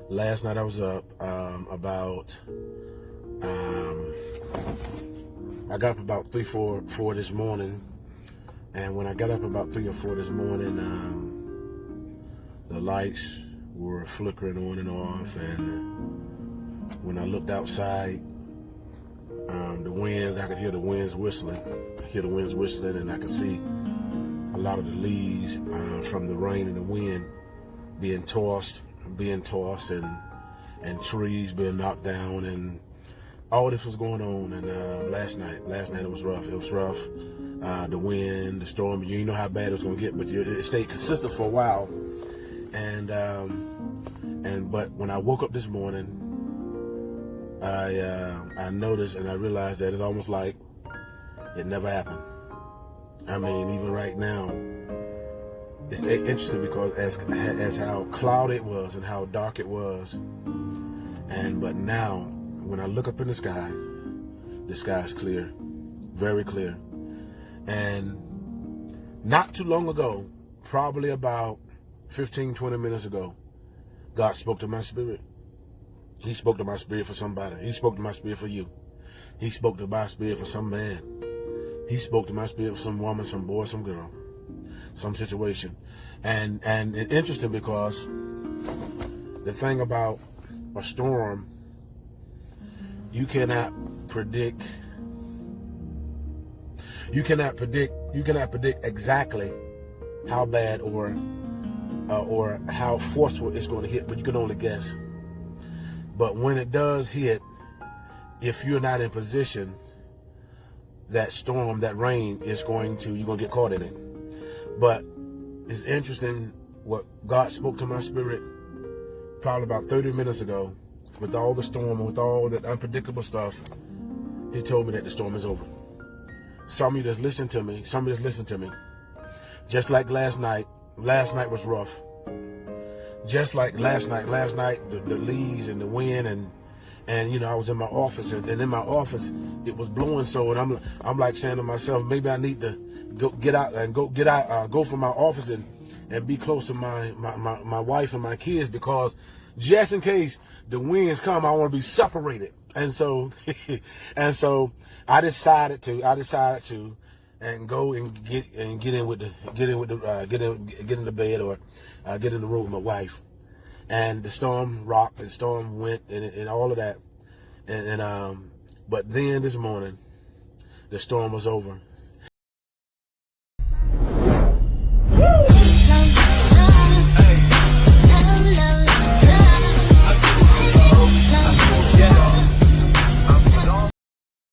Last night I was up I got up about 3, 4 this morning, and when I got up about 3 or 4 this morning, the lights were flickering on and off, and when I looked outside, the winds, I could hear the winds whistling. And I could see a lot of the leaves from the rain and the wind being tossed, and trees being knocked down, and all this was going on. And last night it was rough. The wind, the storm, you know how bad it was going to get, but it stayed consistent for a while. But when I woke up this morning, I noticed and I realized that it's almost like it never happened. I mean, even right now, it's interesting because as how cloudy it was and how dark it was, but now when I look up in the sky is clear, very clear. And not too long ago, probably about 15, 20 minutes ago, God spoke to my spirit. He spoke to my spirit for somebody. He spoke to my spirit for you. He spoke to my spirit for some man. He spoke to my spirit for some woman, some boy, some girl, some situation. And it's interesting because the thing about a storm, you cannot predict exactly how bad or how forceful it's going to hit, but you can only guess. But when it does hit, if you're not in position, that storm, that rain you're going to get caught in it. But it's interesting what God spoke to my spirit probably about 30 minutes ago, with all the storm and with all that unpredictable stuff. He told me that the storm is over. Some of you just listen to me. Just like last night was rough. Just like last night, the leaves and the wind, and I was in my office, and in my office it was blowing so, and I'm like saying to myself, maybe I need to go from my office and be close to my wife and my kids, because just in case the winds come, I want to be separated. And so I decided to and go and get in the bed, or get in the room with my wife. And the storm rocked, and the storm went, and all of that. But then this morning, the storm was over,